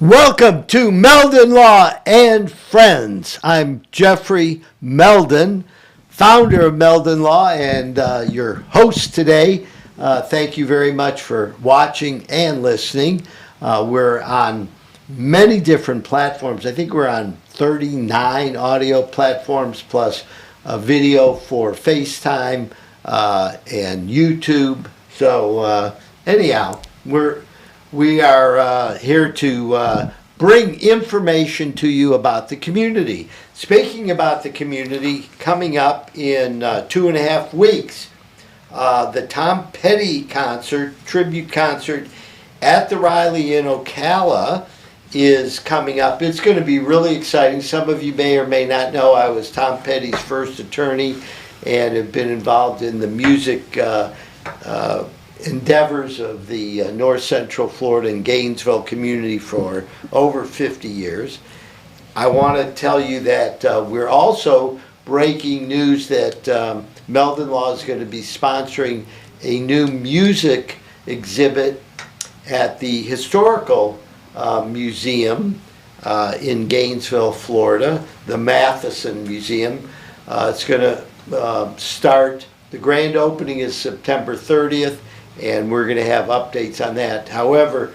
Welcome to Meldon Law and Friends. I'm Jeffrey Meldon, founder of Meldon Law and your host today. Thank you very much for watching and listening. We're on many different platforms. I think we're on 39 audio platforms plus a video for FaceTime and YouTube. So anyhow, we are here to bring information to you about the community. Speaking about the community, coming up in 2.5 weeks, the Tom Petty concert, tribute concert at the Riley in Ocala is coming up. It's going to be really exciting. Some of you may or may not know I was Tom Petty's first attorney and have been involved in the music endeavors of the North Central Florida and Gainesville community for over 50 years. I want to tell you that we're also breaking news that Meldon Law is going to be sponsoring a new music exhibit at the Historical Museum in Gainesville, Florida, the Matheson Museum. It's going to start, the grand opening is September 30th, and we're going to have updates on that. However,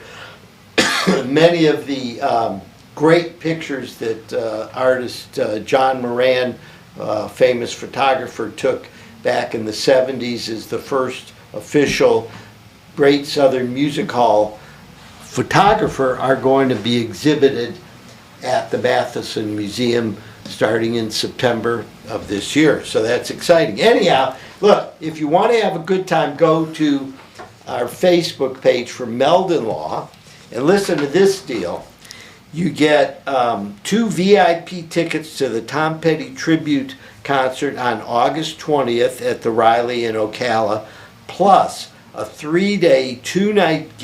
many of the great pictures that artist John Moran, famous photographer, took back in the 70s as the first official Great Southern Music Hall photographer are going to be exhibited at the Matheson Museum starting in September of this year. So that's exciting. Anyhow, look, if you want to have a good time, go to our Facebook page for Meldon Law and listen to this deal. You get 2 VIP tickets to the Tom Petty tribute concert on August 20th at the Riley in Ocala, plus a 3-day, 2-night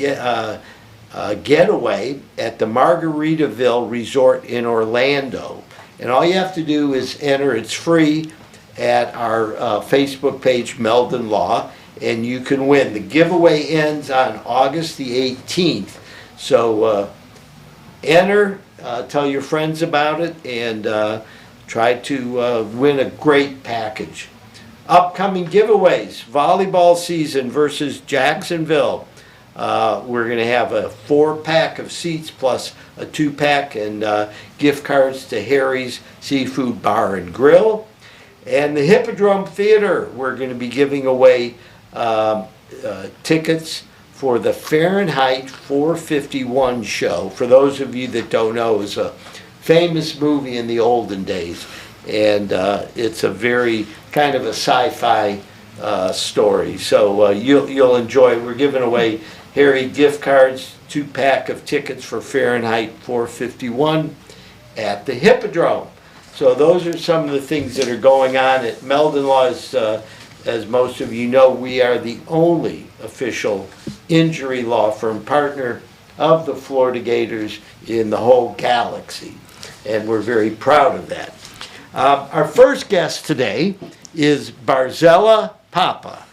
getaway at the Margaritaville Resort in Orlando. And all you have to do is enter, it's free, at our Facebook page, Meldon Law, and you can win. The giveaway ends on August the 18th. So enter, tell your friends about it, and try to win a great package. Upcoming giveaways, volleyball season versus Jacksonville. We're going to have a 4-pack of seats plus a 2-pack and gift cards to Harry's Seafood Bar and Grill. And the Hippodrome Theater, we're going to be giving away tickets for the Fahrenheit 451 show. For those of you that don't know, it's a famous movie in the olden days, and it's a very kind of a sci-fi story. So you'll enjoy it. We're giving away Harry gift cards, 2-pack of tickets for Fahrenheit 451 at the Hippodrome. So those are some of the things that are going on at Meldon Law. As most of you know, we are the only official injury law firm partner of the Florida Gators in the whole galaxy, and we're very proud of that. Our first guest today is Barzella Papa.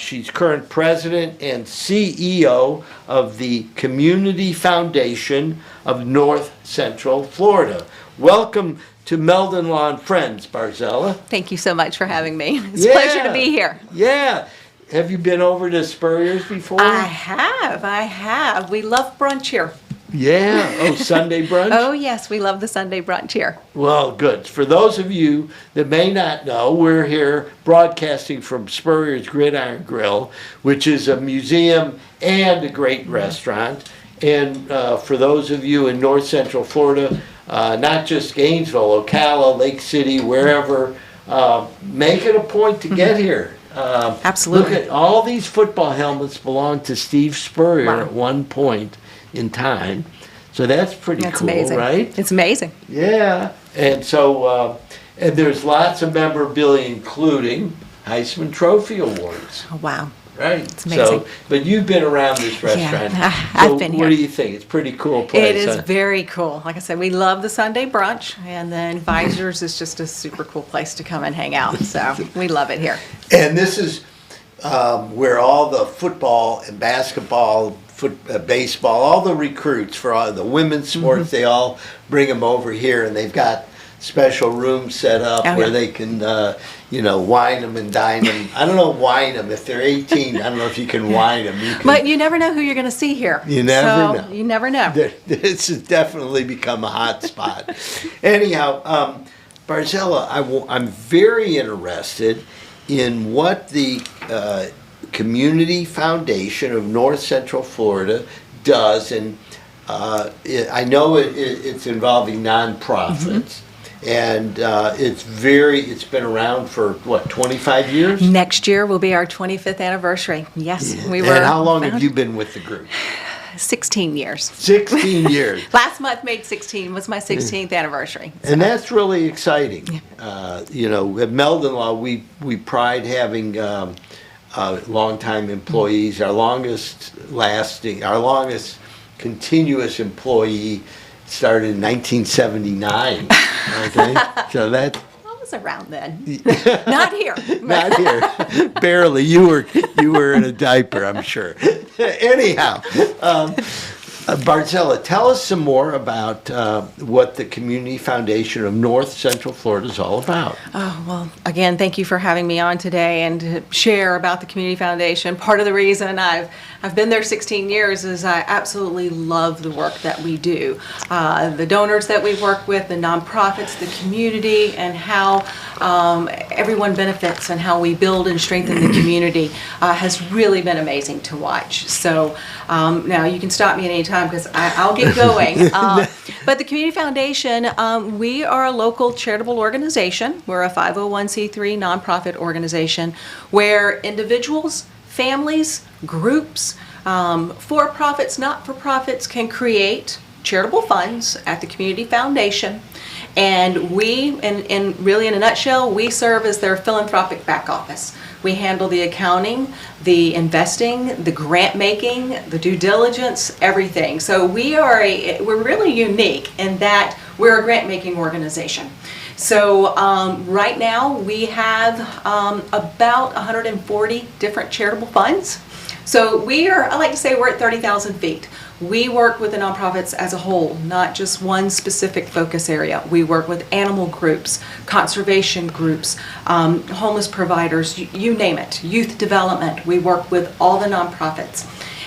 She's current president and CEO of the Community Foundation of North Central Florida. Welcome to Meldon Law and Friends, Barzella. Thank you so much for having me. It's a pleasure to be here. Yeah. Have you been over to Spurrier's before? I have. We love brunch here. Yeah. Oh, Sunday brunch? Oh, yes. We love the Sunday brunch here. Well, good. For those of you that may not know, we're here broadcasting from Spurrier's Gridiron Grill, which is a museum and a great restaurant. And for those of you in North Central Florida, not just Gainesville, Ocala, Lake City, wherever, make it a point to get here. Absolutely. Look at all these football helmets belong to Steve Spurrier Wow. at one point in time. So that's pretty cool, amazing. Right? It's amazing. Yeah. And so, and there's lots of memorabilia, including Heisman Trophy Awards. Oh, wow. Right. It's amazing. So, but you've been around this restaurant. Yeah, I've been here. What do you think? It's a pretty cool place. It is huh? very cool. Like I said, we love the Sunday brunch, and then Visors is just a super cool place to come and hang out. So we love it here. And this is where all the football and basketball baseball, all the recruits for all the women's sports, they all bring them over here, and they've got special rooms set up Oh, where yeah. they can, wine them and dine them. I don't know, wine them. If they're 18, I don't know if you can wine them. You can, But you never know who you're going to see here. You never So, know. You never know. This has definitely become a hot spot. Anyhow, Barzella, I'm very interested in what the Community Foundation of North Central Florida does, and I know it's involving nonprofits, and it's been around for what, 25 years? Next year will be our 25th anniversary. Yes, we were. And how long have founded- you been with the group? 16 years. 16 years. Last month made 16, was my 16th anniversary. And that's really exciting. At Meldon Law, we pride having longtime employees. Our longest continuous employee started in 1979. Okay, so that. I was around then. Not here. Not here, barely. You were in a diaper, I'm sure. Anyhow, Barzella, tell us some more about what the Community Foundation of North Central Florida is all about. Oh, well, again, thank you for having me on today and to share about the Community Foundation. Part of the reason I've been there 16 years is I absolutely love the work that we do. The donors that we work with, the nonprofits, the community, and how everyone benefits and how we build and strengthen the community has really been amazing to watch. So now you can stop me at any time because I'll get going. But the Community Foundation, we are a local charitable organization. We're a 501c3 nonprofit organization where individuals, families, groups, for-profits, not-for-profits can create charitable funds at the Community Foundation. And we, really in a nutshell, we serve as their philanthropic back office. We handle the accounting, the investing, the grant making, the due diligence, everything. So we're really unique in that we're a grant making organization. So right now we have about 140 different charitable funds. So I like to say we're at 30,000 feet. We work with the nonprofits as a whole, not just one specific focus area. We work with animal groups, conservation groups, homeless providers, you name it, youth development. We work with all the nonprofits.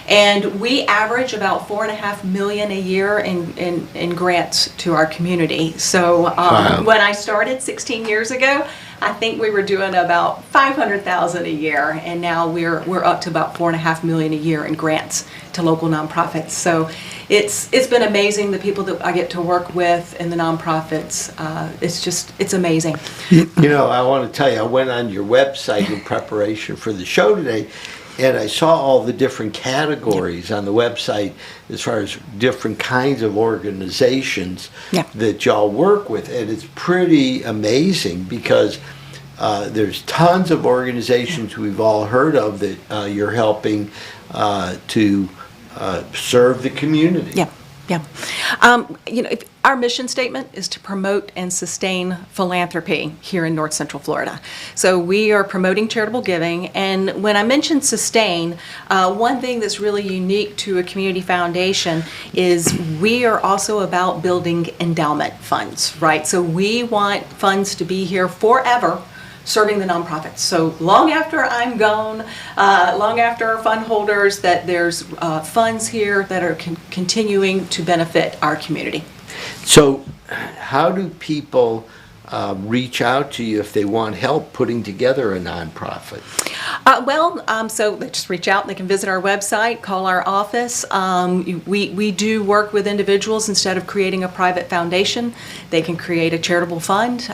And we average about $4.5 million a year in grants to our community. So Wow. When I started 16 years ago, I think we were doing about $500,000 a year, and now we're up to about $4.5 million a year in grants to local nonprofits. So it's been amazing, the people that I get to work with and the nonprofits. It's amazing. I want to tell you, I went on your website in preparation for the show today, and I saw all the different categories on the website as far as different kinds of organizations that y'all work with. And it's pretty amazing because there's tons of organizations we've all heard of that you're helping to serve the community. Yeah. Our mission statement is to promote and sustain philanthropy here in North Central Florida. So we are promoting charitable giving, and when I mention sustain, one thing that's really unique to a community foundation is we are also about building endowment funds, right? So we want funds to be here forever, serving the nonprofits. So long after I'm gone, long after our fund holders, that there's funds here that are continuing to benefit our community. So how do people reach out to you if they want help putting together a nonprofit? So they just reach out. They can visit our website, call our office. We do work with individuals. Instead of creating a private foundation, they can create a charitable fund.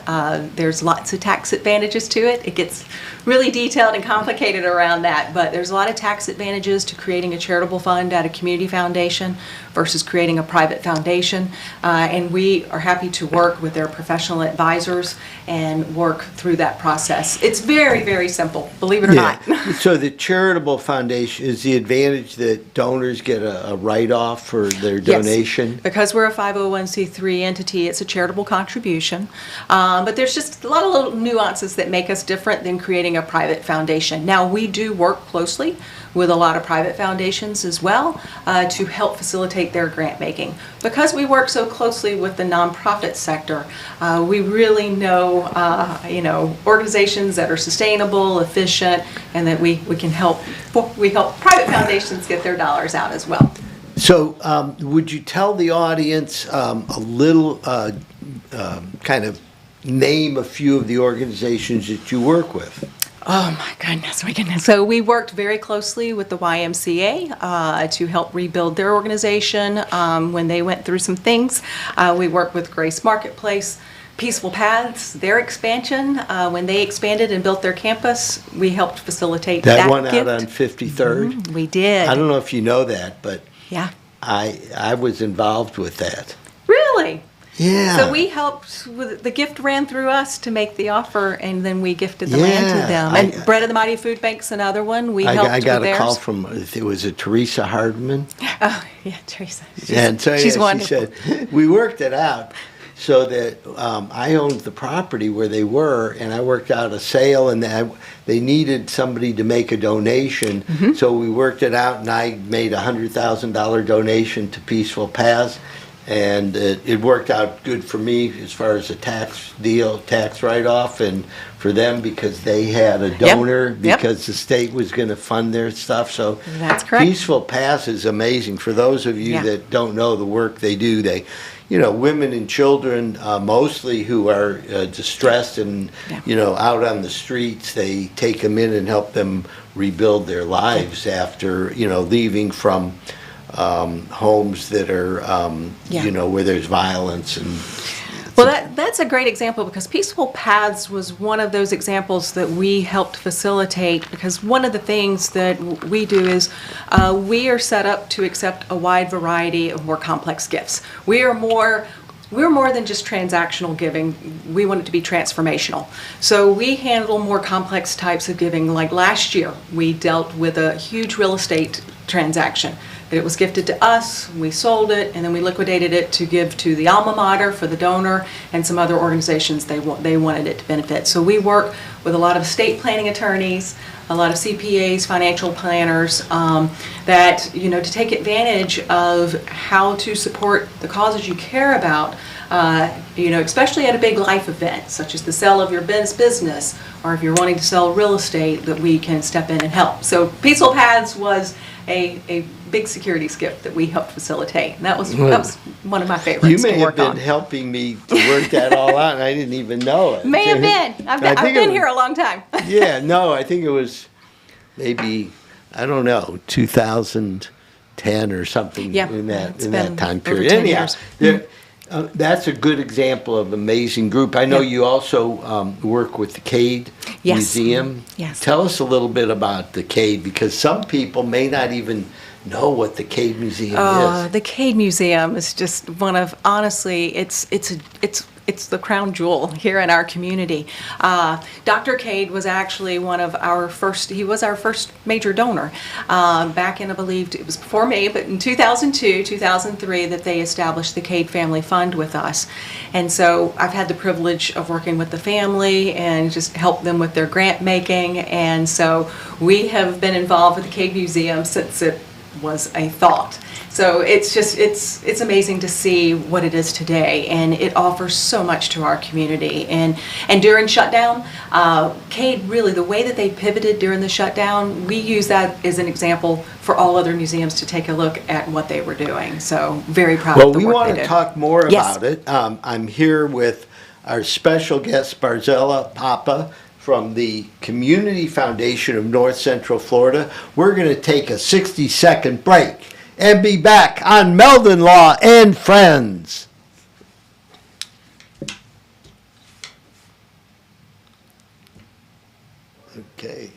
There's lots of tax advantages to it. It gets really detailed and complicated around that, but there's a lot of tax advantages to creating a charitable fund at a community foundation versus creating a private foundation. And we are happy to work with their professional advisors and work through that process. It's very, very simple, believe it or not. So the charitable foundation, is the advantage that donors get a write-off for their donation? Yes. Because we're a 501c3 entity, it's a charitable contribution. But there's just a lot of little nuances that make us different than creating a private foundation. Now, we do work closely with a lot of private foundations as well to help facilitate their grant making. Because we work so closely with the nonprofit sector, we really know, organizations that are sustainable, efficient, and that we help private foundations get their dollars out as well. So would you tell the audience a little kind of name a few of the organizations that you work with? Oh my goodness. So we worked very closely with the YMCA to help rebuild their organization when they went through some things. We worked with Grace Marketplace, Peaceful Paths, their expansion. When they expanded and built their campus, we helped facilitate that one gift. out on 53rd? Mm-hmm, we did. I don't know if you know that, but Yeah. I was involved with that. Really? Yeah. So we helped with the gift ran through us to make the offer, and then we gifted the land to them. And Bread of the Mighty Food Bank's another one. We helped I got with a call theirs. from, it was a Teresa Hardman. Oh yeah, Teresa. And so She's she wonderful. said, we worked it out so that I owned the property where they were, and I worked out a sale, and they needed somebody to make a donation. Mm-hmm. So we worked it out, and I made a $100,000 donation to Peaceful Paths. And it worked out good for me as far as a tax write-off, and for them because they had a donor because the state was going to fund their stuff. So That's correct. Peaceful Paths is amazing. For those of you that don't know the work they do, women and children mostly who are distressed and out on the streets, they take them in and help them rebuild their lives after leaving from homes that are, where there's violence. And Well, that's a great example, because Peaceful Paths was one of those examples that we helped facilitate, because one of the things that we do is we are set up to accept a wide variety of more complex gifts. We're more than just transactional giving. We want it to be transformational. So we handle more complex types of giving. Like last year, we dealt with a huge real estate transaction. It was gifted to us, we sold it, and then we liquidated it to give to the alma mater for the donor and some other organizations they wanted it to benefit. So we work with a lot of estate planning attorneys, a lot of CPAs, financial planners, to take advantage of how to support the causes you care about, especially at a big life event, such as the sale of your business, or if you're wanting to sell real estate, that we can step in and help. So Peaceful Paths was a big securities gift that we helped facilitate. And that was one of my favorites. You may to work have been on. helping me to work that all out, and I didn't even know it. May have been. I've been here a long time. Yeah, no, I think it was maybe, I don't know, 2010 or something in that time period. Anyhow, that's a good example of amazing group. I know you also work with the Cade Museum. Yes. Tell us a little bit about the Cade, because some people may not even know what the Cade Museum is. The Cade Museum is just one of, honestly, it's the crown jewel here in our community. Dr. Cade was actually he was our first major donor. Back in, I believe, it was before me, but in 2002, 2003, that they established the Cade Family Fund with us. And so I've had the privilege of working with the family and just help them with their grant making. And so we have been involved with the Cade Museum since it was a thought. So it's amazing to see what it is today, and it offers so much to our community. And during shutdown, Cade, really, the way that they pivoted during the shutdown, we use that as an example for all other museums to take a look at what they were doing. So very proud of the work they did. Well, we want to talk more about it. I'm here with our special guest, Barzella Papa, from the Community Foundation of North Central Florida. We're going to take a 60-second break and be back on Meldon Law and Friends. Okay.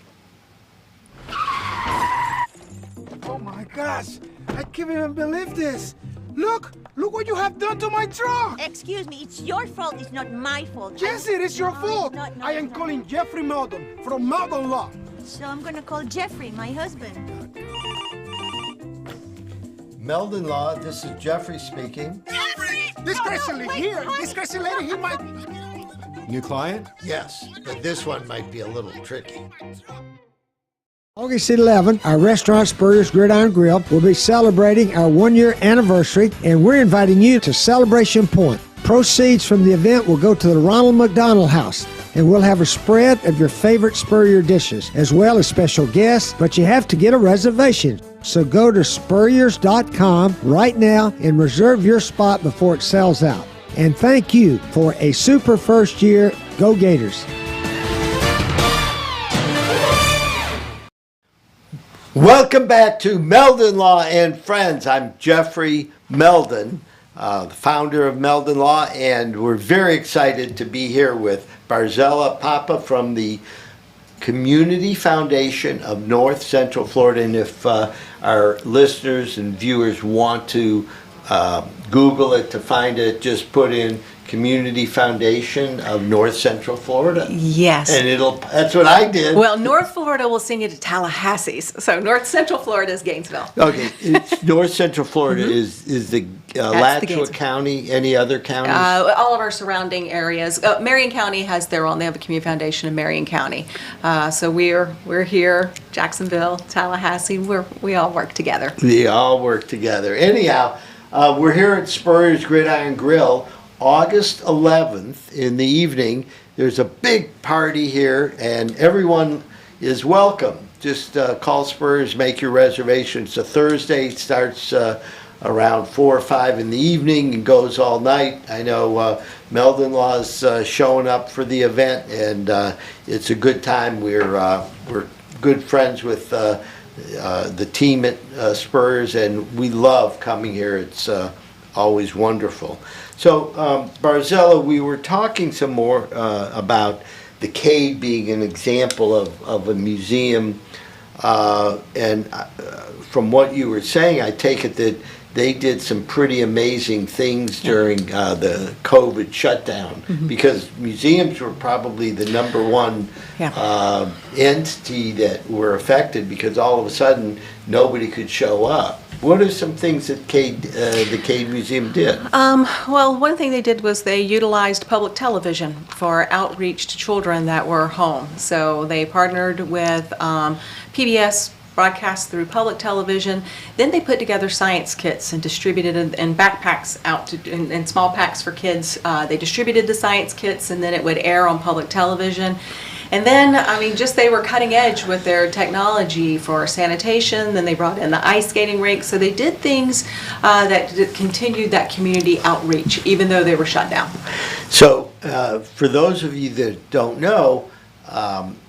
Oh my gosh, I can't even believe this. Look what you have done to my truck. Excuse me, it's your fault, it's not my fault. Yes, it is your No, fault. it's not, no, I it's am not. calling Jeffrey Meldon from Meldon Law. So I'm gonna call Jeffrey, my husband. Meldon Law, this is Jeffrey speaking. Jeffrey! This crazy lady here, this crazy lady, he might... New client? Yes, but this one might be a little tricky. August 11th, our restaurant Spurrier's Gridiron Grill will be celebrating our one-year anniversary, and we're inviting you to Celebration Point. Proceeds from the event will go to the Ronald McDonald House, and we'll have a spread of your favorite Spurrier dishes, as well as special guests, but you have to get a reservation. So go to spurriers.com right now and reserve your spot before it sells out. And thank you for a super first year. Go Gators! Welcome back to Meldon Law and Friends. I'm Jeffrey Meldon, the founder of Meldon Law, and we're very excited to be here with Barzella Papa from the Community Foundation of North Central Florida. And if our listeners and viewers want to Google it to find it, just put in Community Foundation of North Central Florida. Yes. And that's what I did. Well, North Florida will send you to Tallahassee's. So North Central Florida is Gainesville. Okay, it's North Central Florida is the Alachua Gainesville. County. Any other counties? All of our surrounding areas. Marion County has their own. They have a community foundation in Marion County. So we're here, Jacksonville, Tallahassee. We all work together. We all work together. Anyhow, we're here at Spurrier's Gridiron Grill, August 11th in the evening. There's a big party here, and everyone is welcome. Just call Spurrier's, make your reservation. It's a Thursday. It starts around 4 or 5 in the evening and goes all night. I know Meldon Law is showing up for the event, and it's a good time. We're good friends with the team at Spurrier's, and we love coming here. It's always wonderful. So, Barzella, we were talking some more about the Cade being an example of a museum, and from what you were saying, I take it that they did some pretty amazing things during the COVID shutdown, because museums were probably the number one entity that were affected, because all of a sudden nobody could show up. What are some things that the Cade Museum did? Well, one thing they did was they utilized public television for outreach to children that were home. So they partnered with PBS, broadcast through public television. Then they put together science kits and distributed in backpacks out in small packs for kids. They distributed the science kits, and then it would air on public television. And then, I mean, just they were cutting edge with their technology for sanitation. Then they brought in the ice skating rink. So they did things that continued that community outreach, even though they were shut down. So, for those of you that don't know,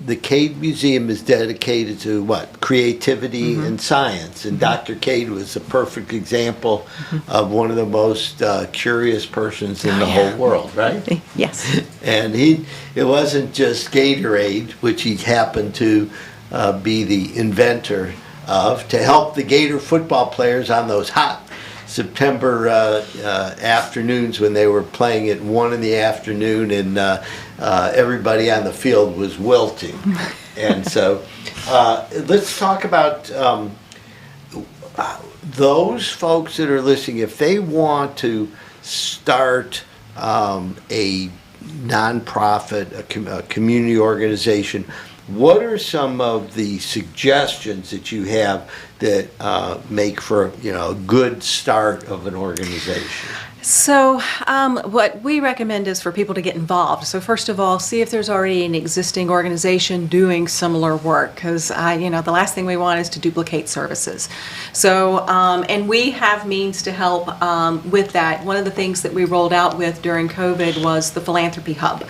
the Cade Museum is dedicated to what? Creativity and science. And Dr. Cade was a perfect example of one of the most curious persons in the whole world, right? Yes. And it wasn't just Gatorade, which he happened to be the inventor of, to help the Gator football players on those hot September afternoons when they were playing at 1 in the afternoon, and everybody on the field was wilting. And so let's talk about those folks that are listening. If they want to start a nonprofit, a community organization, what are some of the suggestions that you have that make for a good start of an organization? So what we recommend is for people to get involved. So first of all, see if there's already an existing organization doing similar work, because the last thing we want is to duplicate services. So and we have means to help with that. One of the things that we rolled out with during COVID was the Philanthropy Hub.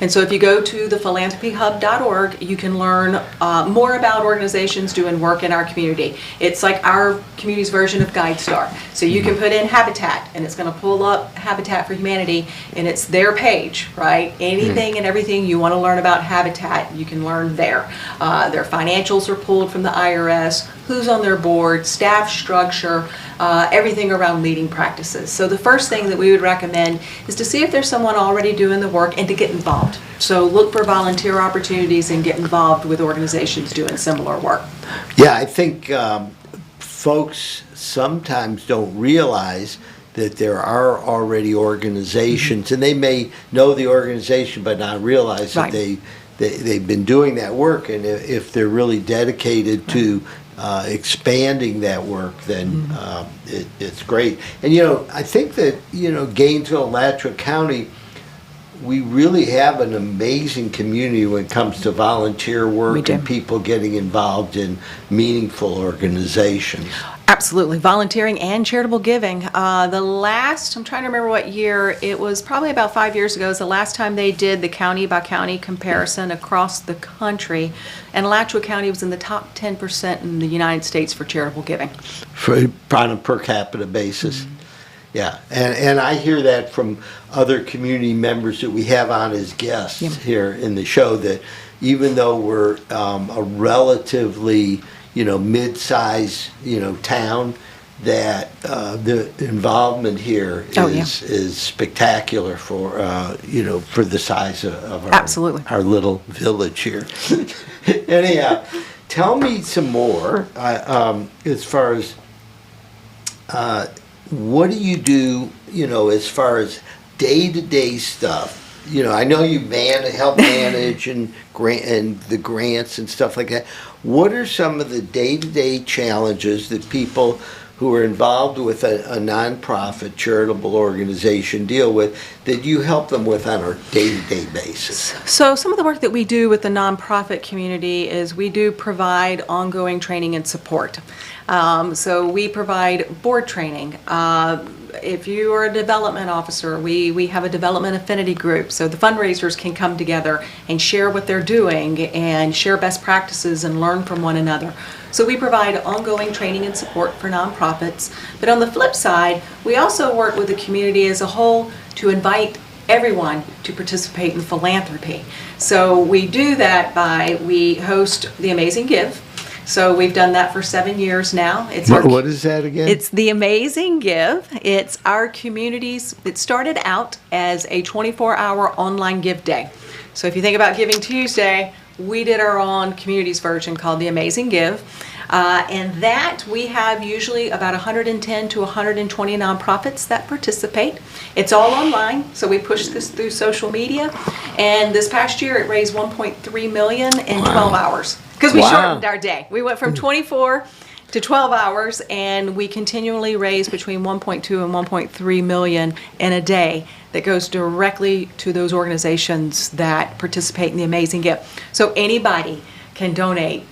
And so if you go to thephilanthropyhub.org, you can learn more about organizations doing work in our community. It's like our community's version of GuideStar. So you can put in Habitat, and it's going to pull up Habitat for Humanity, and it's their page, right? Anything and everything you want to learn about Habitat, you can learn there. Their financials are pulled from the IRS, who's on their board, staff structure, everything around leading practices. So the first thing that we would recommend is to see if there's someone already doing the work and to get involved. So look for volunteer opportunities and get involved with organizations doing similar work. Yeah, I think folks sometimes don't realize that there are already organizations, and they may know the organization but not realize that they've been doing that work, and if they're really dedicated to expanding that work, then it's great. And I think that Gainesville, Alachua County, we really have an amazing community when it comes to volunteer work and people getting involved in meaningful organizations. Absolutely. Volunteering and charitable giving. I'm trying to remember what year, it was probably about 5 years ago, is the last time they did the county by county comparison across the country. And Alachua County was in the top 10% in the United States for charitable giving. On a per capita basis. Yeah, and I hear that from other community members that we have on as guests here in the show, that even though we're a relatively mid-size town, that the involvement here is spectacular for for the size of our little village here. Anyhow, tell me some more as far as what do you do, as far as day-to-day stuff? I know you help manage and the grants and stuff like that. What are some of the day-to-day challenges that people who are involved with a nonprofit charitable organization deal with, that you help them with on a day-to-day basis? So some of the work that we do with the nonprofit community is we do provide ongoing training and support. So we provide board training. If you are a development officer, we have a development affinity group, so the fundraisers can come together and share what they're doing and share best practices and learn from one another. So we provide ongoing training and support for nonprofits. But on the flip side, we also work with the community as a whole to invite everyone to participate in philanthropy. So we do that we host the Amazing Give. So we've done that for 7 years now. What is that again? It's the Amazing Give. It's our community's, it started out as a 24-hour online give day. So if you think about Giving Tuesday, we did our own community's version called the Amazing Give. And that we have usually about 110 to 120 nonprofits that participate. It's all online, so we push this through social media. And this past year, it raised $1.3 million in 12 hours. Because we shortened our day. We went from 24 to 12 hours, and we continually raise between 1.2 and 1.3 million in a day that goes directly to those organizations that participate in the Amazing Gift. So anybody can donate,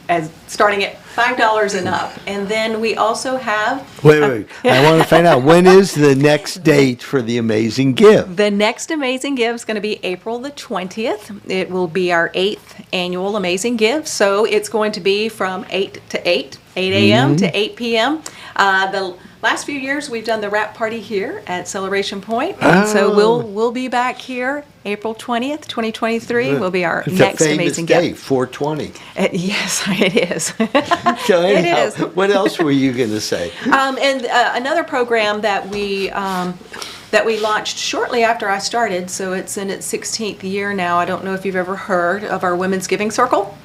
starting at $5 and up. And then we also have... Wait. I want to find out, when is the next date for the Amazing Give? The next Amazing Give is going to be April the 20th. It will be our 8th annual Amazing Give. So it's going to be from 8 to 8 a.m. to 8 p.m. The last few years we've done the wrap party here at Celebration Point. And so we'll be back here April 20th, 2023 will be our next Amazing Gift. It's a famous day, 420. Yes, it is. So anyhow, It is. What else were you going to say? And another program that we launched shortly after I started, so it's in its 16th year now. I don't know if you've ever heard of our Women's Giving Circle.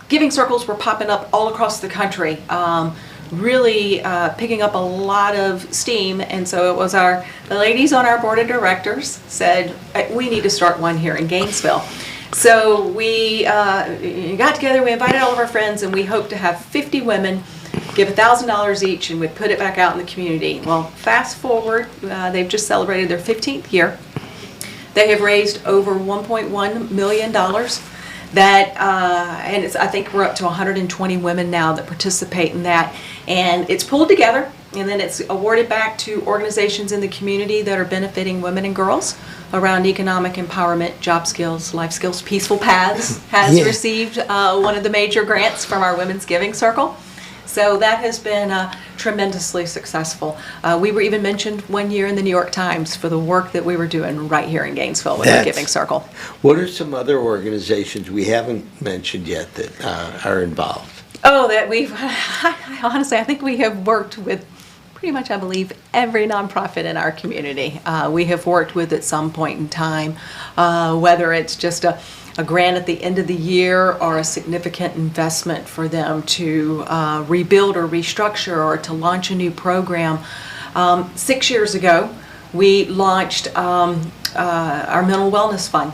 Giving circles were popping up all across the country. Really picking up a lot of steam, and so it was the ladies on our board of directors said, we need to start one here in Gainesville. So we got together, we invited all of our friends, and we hope to have 50 women give $1,000 each, and we'd put it back out in the community. Well, fast forward, they've just celebrated their 15th year. They have raised over $1.1 million. I think we're up to 120 women now that participate in that, and it's pulled together, and then it's awarded back to organizations in the community that are benefiting women and girls around economic empowerment, job skills, life skills. Peaceful Paths has received one of the major grants from our Women's Giving Circle. So that has been tremendously successful. We were even mentioned one year in the New York Times for the work that we were doing right here in Gainesville with the Giving Circle. What are some other organizations we haven't mentioned yet that are involved? Oh, that honestly, I think we have worked with pretty much, I believe, every nonprofit in our community. We have worked with at some point in time, whether it's just a grant at the end of the year or a significant investment for them to rebuild or restructure or to launch a new program. 6 years ago, we launched our mental wellness fund.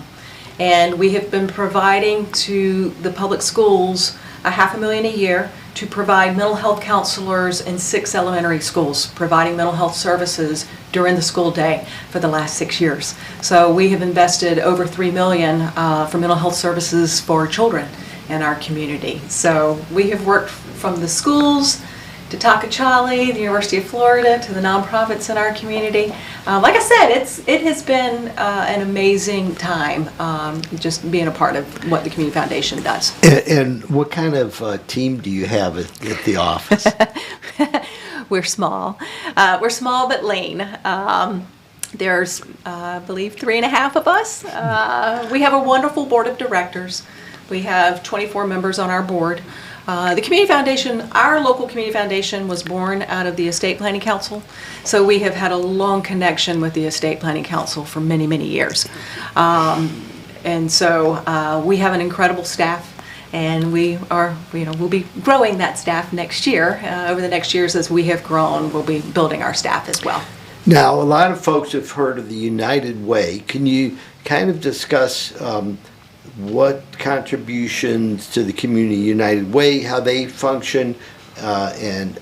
And we have been providing to the public schools $500,000 a year to provide mental health counselors in 6 elementary schools, providing mental health services during the school day for the last 6 years. So we have invested over $3 million for mental health services for children in our community. So we have worked from the schools to Takachali, the University of Florida, to the nonprofits in our community. Like I said, it has been an amazing time just being a part of what the Community Foundation does. And what kind of team do you have at the office? We're small. We're small but lean. There's, I believe, 3.5 of us. We have a wonderful board of directors. We have 24 members on our board. The Community Foundation, our local Community Foundation was born out of the Estate Planning Council, so we have had a long connection with the Estate Planning Council for many, many years. And so we have an incredible staff, and we are, we'll be growing that staff next year. Over the next years as we have grown, we'll be building our staff as well. Now, a lot of folks have heard of the United Way. Can you kind of discuss what contributions to the Community United Way, how they function, and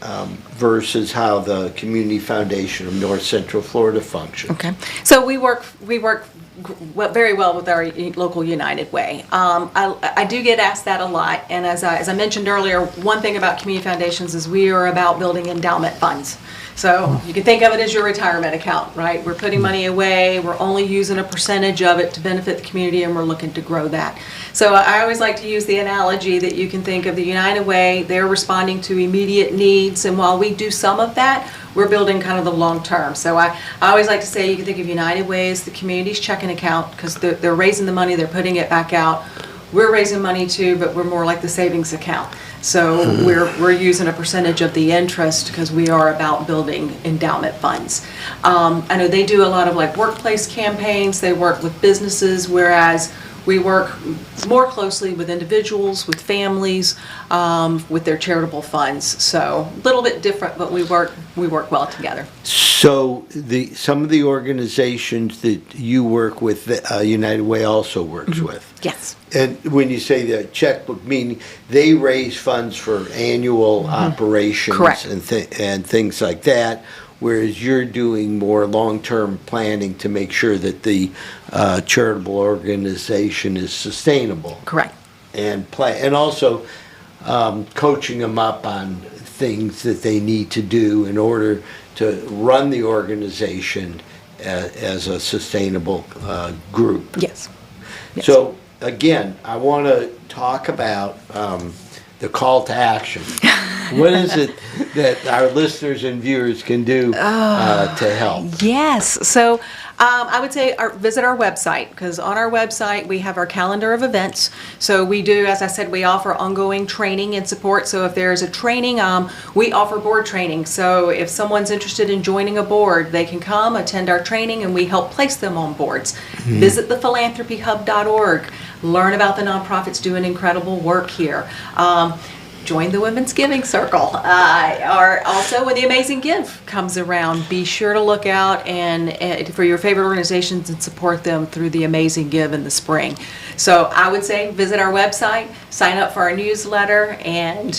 versus how the Community Foundation of North Central Florida functions? Okay, so we work very well with our local United Way. I do get asked that a lot, and as I mentioned earlier, one thing about community foundations is we are about building endowment funds. So you can think of it as your retirement account, right? We're putting money away, we're only using a percentage of it to benefit the community, and we're looking to grow that. So I always like to use the analogy that you can think of the United Way, they're responding to immediate needs, and while we do some of that, we're building kind of the long term. So I always like to say you can think of United Way as the community's checking account, because they're raising the money, they're putting it back out. We're raising money too, but we're more like the savings account. So we're using a percentage of the interest because we are about building endowment funds. I know they do a lot of like workplace campaigns, they work with businesses, whereas we work more closely with individuals, with families, with their charitable funds. So a little bit different, but we work well together. So some of the organizations that you work with, United Way also works with. Yes. And when you say the checkbook, meaning they raise funds for annual operations. Correct. and things like that, whereas you're doing more long-term planning to make sure that the charitable organization is sustainable. Correct. And also coaching them up on things that they need to do in order to run the organization as a sustainable group. Yes. Yes. So again, I want to talk about the call to action. What is it that our listeners and viewers can do to help? Yes. So I would say visit our website, because on our website we have our calendar of events. So we do, as I said, we offer ongoing training and support. So if there's a training, we offer board training. So if someone's interested in joining a board, they can come attend our training and we help place them on boards. Visit thephilanthropyhub.org. Learn about the nonprofits doing incredible work here. Join the Women's Giving Circle. Or also when the Amazing Give comes around, be sure to look out and for your favorite organizations and support them through the Amazing Give in the spring. So I would say visit our website, sign up for our newsletter, and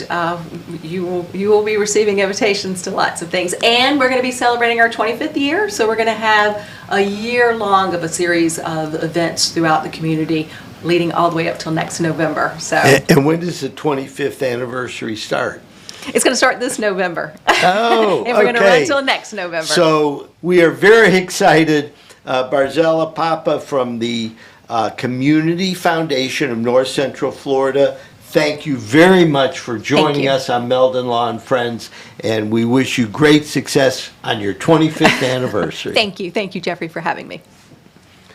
you will be receiving invitations to lots of things. And we're going to be celebrating our 25th year, so we're going to have a year long of a series of events throughout the community, leading all the way up till next November. So. And when does the 25th anniversary start? It's going to start this November. Oh, and we're going to run okay. until next November. So we are very excited. Barzella Papa from the Community Foundation of North Central Florida, thank you very much for joining us on Meldon Law Friends, and we wish you great success on your 25th anniversary. Thank you. Thank you, Jeffrey, for having me.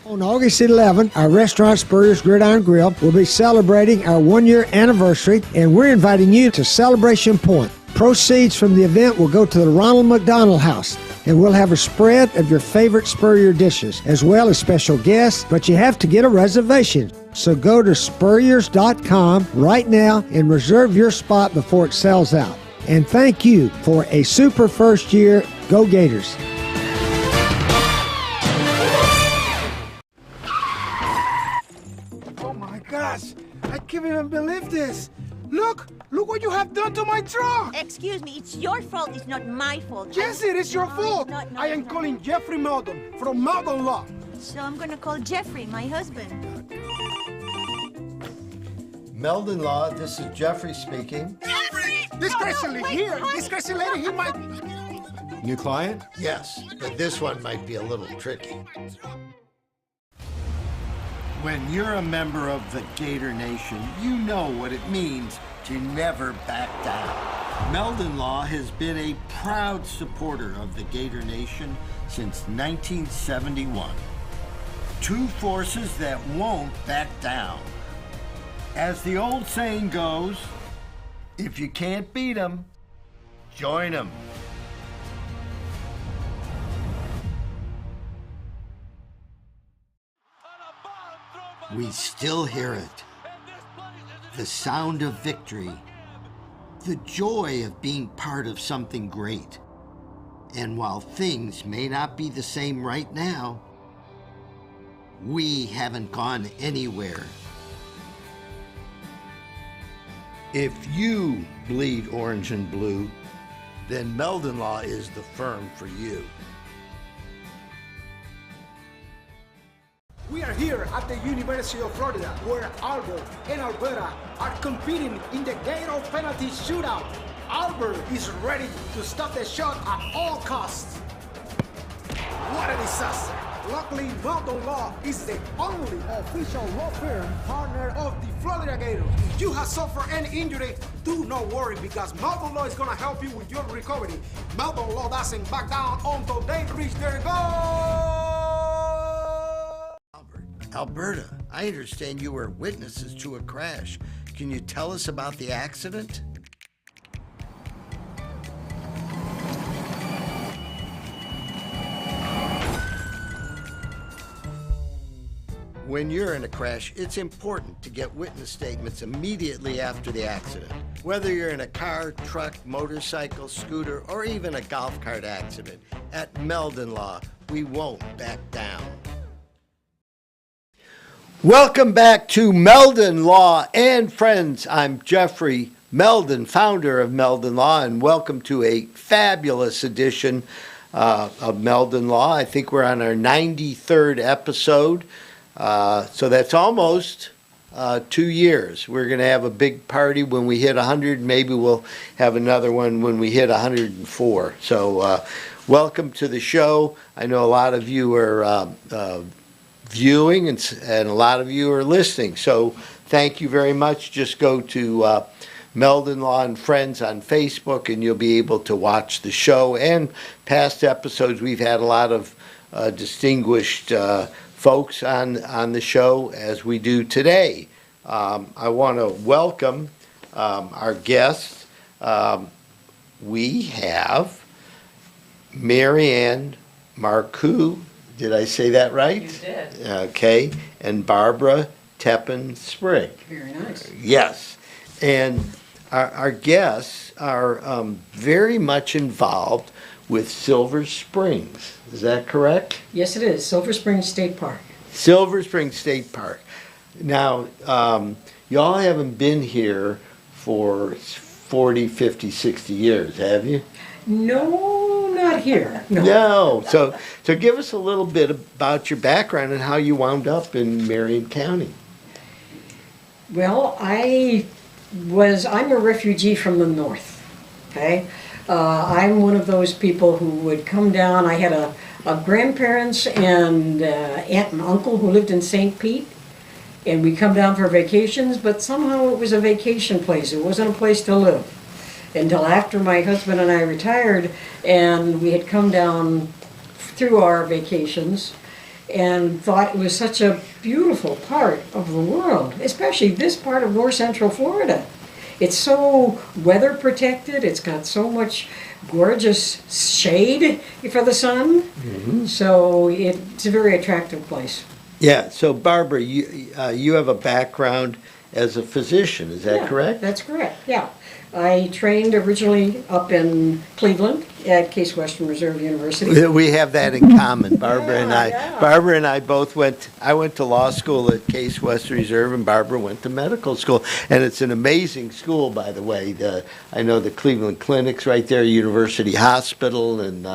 On August 11th, our restaurant Spurrier's Gridiron Grill will be celebrating our 1-year anniversary, and we're inviting you to Celebration Point. Proceeds from the event will go to the Ronald McDonald House, and we'll have a spread of your favorite Spurrier dishes, as well as special guests, but you have to get a reservation. So go to spurriers.com right now and reserve your spot before it sells out. And thank you for a super first year. Go Gators! gosh, I can't even believe this. Look what you have done to my truck. Excuse me, it's your fault, it's not my fault. Yes, it is your No, fault. it's not, no, I am it's not. calling Jeffrey Meldon from Meldon Law. So I'm gonna call Jeffrey, my husband. Meldon Law, this is Jeffrey speaking. This crazy lady here, this crazy lady, he might... New client? Yes, but this one might be a little tricky. When you're a member of the Gator Nation, you know what it means to never back down. Meldon Law has been a proud supporter of the Gator Nation since 1971. Two forces that won't back down. As the old saying goes, if you can't beat 'em, join 'em. We still hear it. The sound of victory. The joy of being part of something great. And while things may not be the same right now, we haven't gone anywhere. If you bleed orange and blue, then Meldon Law is the firm for you. We are here at the University of Florida, where Albert and Alberta are competing in the Gator penalty shootout. Albert is ready to stop the shot at all costs. What a disaster! Luckily, Meldon Law is the only official law firm partner of the Florida Gators. If you have suffered any injury, do not worry, because Meldon Law is going to help you with your recovery. Meldon Law doesn't back down until they reach their goal. Alberta, I understand you were witnesses to a crash. Can you tell us about the accident? When you're in a crash, it's important to get witness statements immediately after the accident. Whether you're in a car, truck, motorcycle, scooter, or even a golf cart accident, at Meldon Law, we won't back down. Welcome back to Meldon Law and Friends. I'm Jeffrey Meldon, founder of Meldon Law, and welcome to a fabulous edition of Meldon Law. I think we're on our 93rd episode, so that's almost 2 years. We're going to have a big party when we hit 100. Maybe we'll have another one when we hit 104. So welcome to the show. I know a lot of you are viewing and a lot of you are listening. So thank you very much. Just go to Meldon Law and Friends on Facebook and you'll be able to watch the show and past episodes. We've had a lot of distinguished folks on the show, as we do today. I want to welcome our guests. We have Marianne Marcoux. Did I say that right? You did. Okay. And Barbara Toeppen-Sprigg. Very nice. Yes. And our guests are very much involved with Silver Springs. Is that correct? Yes, it is. Silver Spring State Park. Silver Spring State Park. Now, y'all haven't been here for 40, 50, 60 years, have you? No, not here. No. No. So give us a little bit about your background and how you wound up in Marion County. Well, I'm a refugee from the north, okay? I'm one of those people who would come down. I had a grandparents and aunt and uncle who lived in St. Pete, and we come down for vacations, but somehow it was a vacation place. It wasn't a place to live until after my husband and I retired, and we had come down through our vacations and thought it was such a beautiful part of the world, especially this part of north central Florida. It's so weather protected. It's got so much gorgeous shade for the sun. Mm-hmm. So it's a very attractive place. Yeah. So Barbara, you have a background as a physician. Is that correct? That's correct. Yeah. I trained originally up in Cleveland at Case Western Reserve University. We have that in common, Barbara and I. Yeah. Barbara and I both I went to law school at Case Western Reserve, and Barbara went to medical school. And it's an amazing school, by the way. I know the Cleveland Clinic's right there, University Hospital, and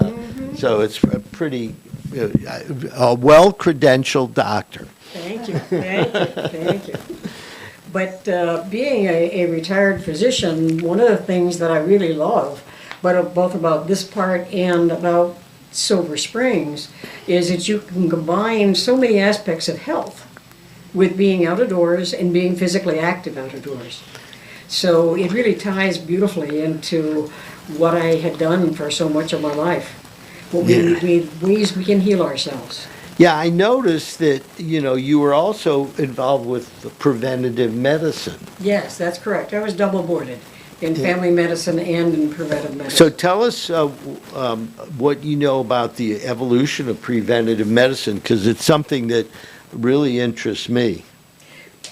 so it's a pretty a well-credentialed doctor. Thank you, thank you. But being a retired physician, one of the things that I really love, both about this part and about Silver Springs, is that you can combine so many aspects of health with being out of doors and being physically active out of doors. So it really ties beautifully into what I had done for so much of my life. Ways we can heal ourselves. Yeah, I noticed that, you were also involved with preventative medicine. Yes, that's correct. I was double boarded in family medicine and in preventive medicine. So tell us what you know about the evolution of preventative medicine, because it's something that really interests me.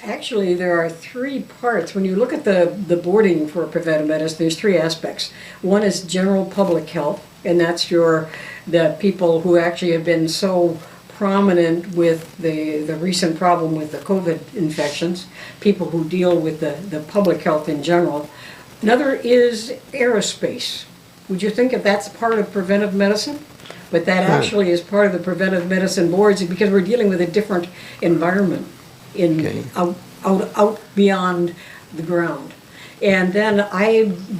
Actually, there are three parts. When you look at the boarding for preventive medicine, there's three aspects. One is general public health, and that's the people who actually have been so prominent with the recent problem with the COVID infections, people who deal with the public health in general. Another is aerospace. Would you think that that's part of preventive medicine? But that actually is part of the preventive medicine boards because we're dealing with a different environment out beyond the ground. And then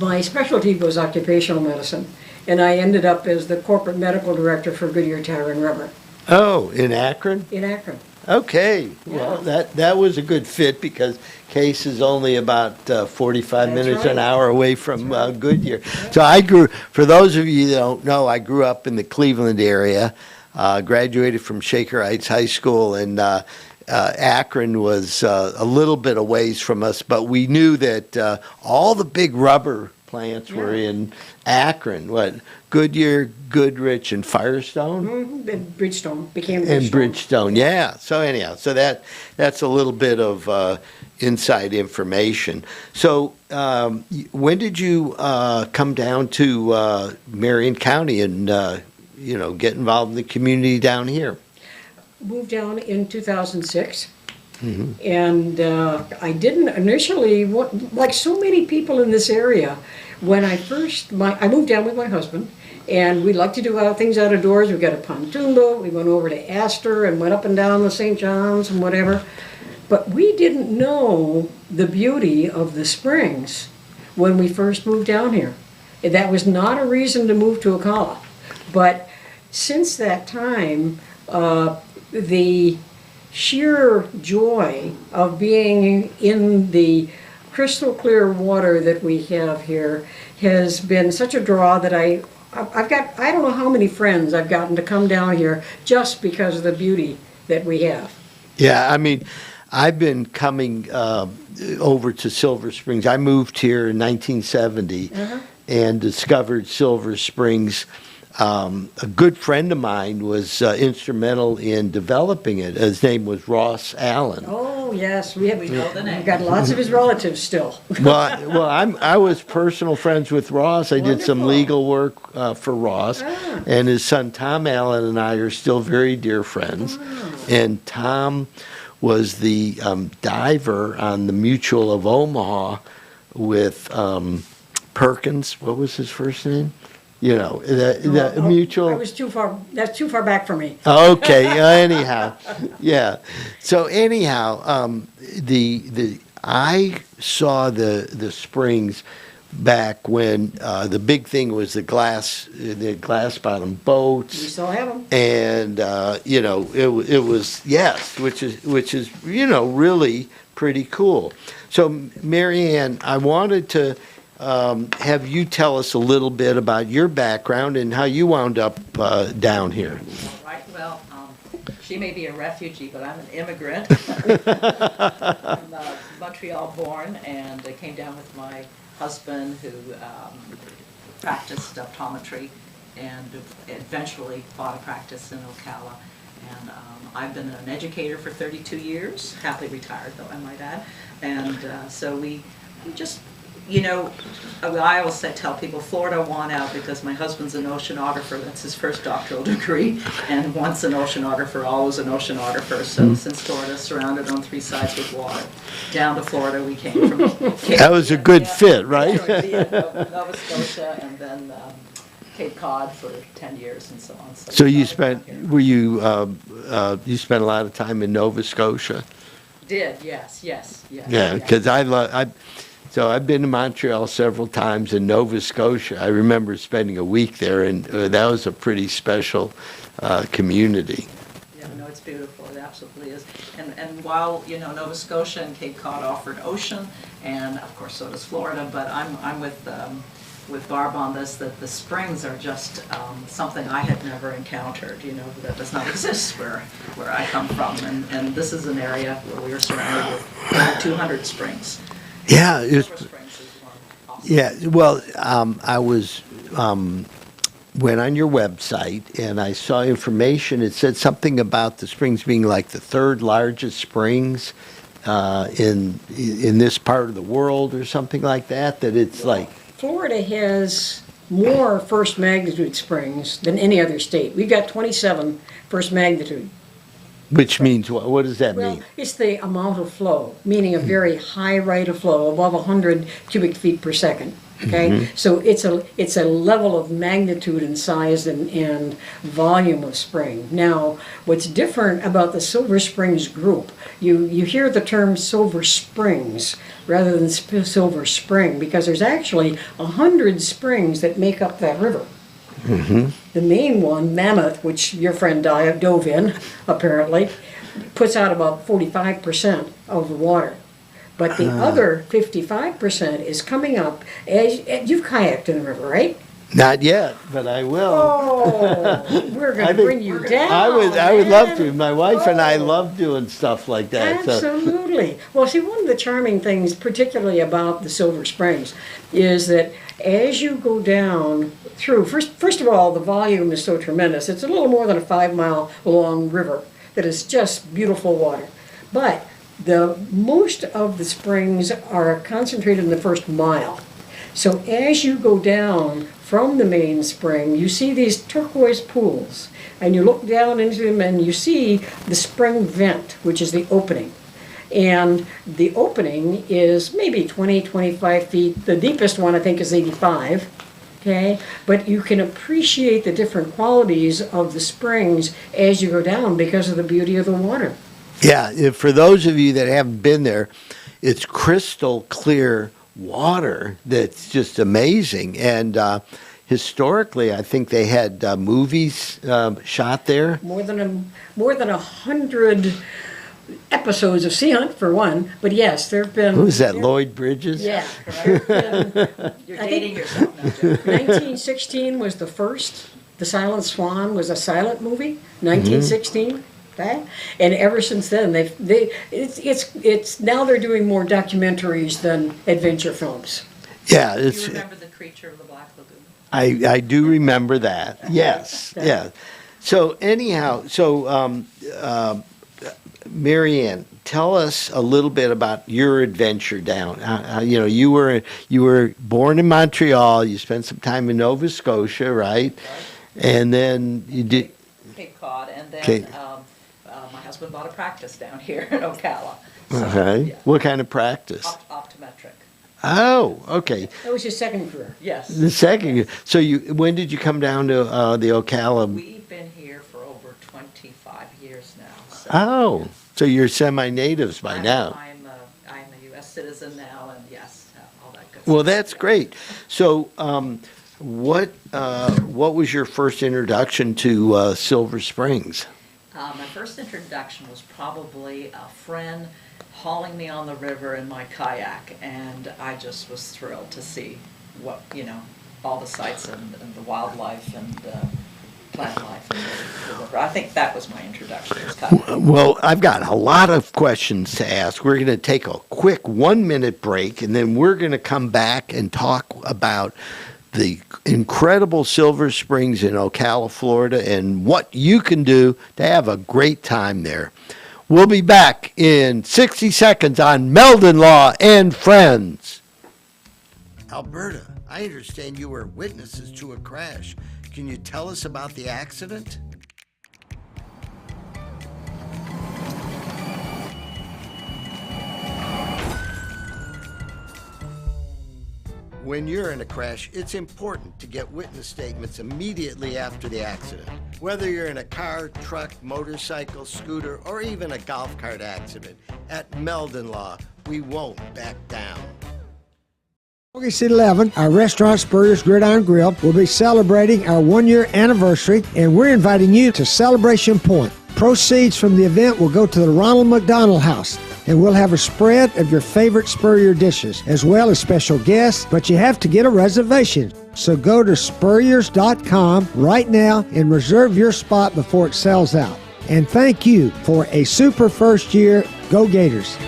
my specialty was occupational medicine, and I ended up as the corporate medical director for Goodyear Tire and Rubber. Oh, in Akron? In Akron. Okay, well, that was a good fit because Case is only about 45 minutes, an hour away from Goodyear. Yeah. So for those of you that don't know, I grew up in the Cleveland area, graduated from Shaker Heights High School, and Akron was a little bit a ways from us, but we knew that all the big rubber plants were in Akron. Goodyear, Goodrich, and Firestone? And Bridgestone became Bridgestone. And Bridgestone, yeah. So anyhow, that's a little bit of inside information. So when did you come down to Marion County and get involved in the community down here? Moved down in 2006. And I didn't initially, like so many people in this area, when I moved down with my husband, and we like to do things out of doors. We got a pontoon boat. We went over to Astor and went up and down the St. John's and whatever. But we didn't know the beauty of the springs when we first moved down here. That was not a reason to move to Ocala. But since that time, the sheer joy of being in the crystal clear water that we have here has been such a draw that I don't know how many friends I've gotten to come down here just because of the beauty that we have. Yeah, I mean, I've been coming over to Silver Springs. I moved here in 1970 and discovered Silver Springs. A good friend of mine was instrumental in developing it. His name was Ross Allen. Oh yes, we know the name. We've got lots of his relatives still. Well, I was personal friends with Ross. I did some legal work for Ross, and his son Tom Allen and I are still very dear friends. And Tom was the diver on the Mutual of Omaha with Perkins. What was his first name? The Mutual. I was too far. That's too far back for me. Okay. Anyhow, yeah. So anyhow, I saw the springs back when the big thing was the glass bottom boats. We still have them. And it was which is really pretty cool. So Marianne, I wanted to have you tell us a little bit about your background and how you wound up down here. Right. Well, she may be a refugee, but I'm an immigrant. I'm Montreal born, and I came down with my husband, who practiced optometry and eventually bought a practice in Ocala. And I've been an educator for 32 years, happily retired though, I might add. And so we just I always tell people Florida won out because my husband's an oceanographer. That's his first doctoral degree. And once an oceanographer, always an oceanographer. So since Florida's surrounded on three sides with water, down to Florida we came from. That was a good fit, right? Nova Scotia and then Cape Cod for 10 years and so on. So you spent, you spent a lot of time in Nova Scotia? Yes. Yeah, because so I've been to Montreal several times, in Nova Scotia. I remember spending a week there, and that was a pretty special community. Yeah, no, it's beautiful. It absolutely is. And while, Nova Scotia and Cape Cod offered ocean, and of course so does Florida, but I'm with Barb on this, that the springs are just something I had never encountered, that does not exist where I come from. And this is an area where we are surrounded with over 200 springs. Yeah, Silver Springs is one. Awesome. yeah. Well, I was went on your website and I saw information. It said something about the springs being like the third largest springs in this part of the world, or something like that. That it's like. Florida has more first magnitude springs than any other state. We've got 27 first magnitude. Which means what? What does that Well, mean? it's the amount of flow, meaning a very high rate of flow, above 100 cubic feet per second. Okay, so it's a level of magnitude and size and volume of spring. Now, what's different about the Silver Springs group, you hear the term Silver Springs rather than Silver Spring, because there's actually 100 springs that make up that river. The main one, Mammoth, which your friend dove in, apparently, puts out about 45% of the water. But the other 55% is coming up as you've kayaked in the river, right? Not yet, but I will. Oh, we're going to bring you down. I would love to. My wife and I Oh. love doing stuff like that. So. Absolutely. Well, see, one of the charming things, particularly about the Silver Springs, is that as you go down through, first of all, the volume is so tremendous. It's a little more than a 5-mile long river that is just beautiful water. But the most of the springs are concentrated in the first mile. So as you go down from the main spring, you see these turquoise pools, and you look down into them and you see the spring vent, which is the opening. And the opening is maybe 20, 25 feet. The deepest one, I think, is 85. Okay, but you can appreciate the different qualities of the springs as you go down because of the beauty of the water. Yeah, for those of you that haven't been there, it's crystal clear water that's just amazing. And historically, I think they had movies shot there. More than 100 episodes of Sea Hunt for one, but yes, there have been. Who's that, Lloyd Bridges? Yeah. You're dating yourself now, Joe. 1916 was the first. The Silent Swan was a silent movie. 1916. Okay? And ever since then, it's now they're doing more documentaries than adventure films. Yeah, Do it's. you remember The Creature of the Black Lagoon? I do remember that. Yes, yeah. So anyhow, Marianne, tell us a little bit about your adventure down. You were born in Montreal. You spent some time in Nova Scotia, right? And then you did. Cape Cod, and then Okay. my husband bought a practice down here in Ocala. So, Okay. yeah. What kind of practice? Optometric. Oh, okay. That was his second career. Yes. The second. So when did you come down to the Ocala? We've been here for over 25 years now. So Oh, so you're semi-natives by now. I'm a U.S. citizen now, and yes, all that good Well, stuff. that's great. So, what was your first introduction to Silver Springs? My first introduction was probably a friend hauling me on the river in my kayak, and I just was thrilled to see all the sights and the wildlife and plant life in the river. I think that was my introduction to kayaking. Well, I've got a lot of questions to ask. We're going to take a quick 1-minute break, and then we're going to come back and talk about the incredible Silver Springs in Ocala, Florida, and what you can do to have a great time there. We'll be back in 60 seconds on Meldon Law and Friends. Alberta, I understand you were witnesses to a crash. Can you tell us about the accident? When you're in a crash, it's important to get witness statements immediately after the accident. Whether you're in a car, truck, motorcycle, scooter, or even a golf cart accident, at Meldon Law, we won't back down. August 11th, our restaurant Spurrier's Gridiron Grill will be celebrating our 1-year anniversary, and we're inviting you to Celebration Point. Proceeds from the event will go to the Ronald McDonald House, and we'll have a spread of your favorite Spurrier dishes, as well as special guests, but you have to get a reservation. So go to spurriers.com right now and reserve your spot before it sells out. And thank you for a super first year. Go Gators!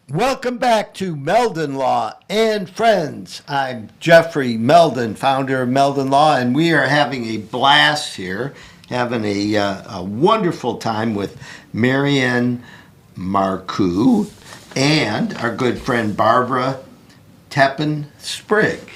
Welcome back to Meldon Law and Friends. I'm Jeffrey Meldon, founder of Meldon Law, and we are having a blast here, having a wonderful time with Marianne Marcoux and our good friend Barbara Toeppen-Sprigg.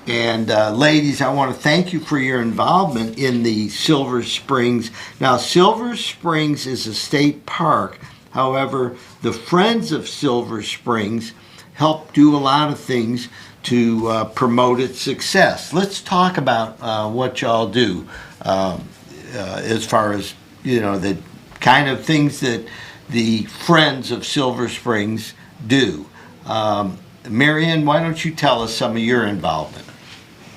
And ladies, I want to thank you for your involvement in the Silver Springs. Now, Silver Springs is a state park. However, the Friends of Silver Springs help do a lot of things to promote its success. Let's talk about what y'all do as far as, the kind of things that the Friends of Silver Springs do. Marianne, why don't you tell us some of your involvement?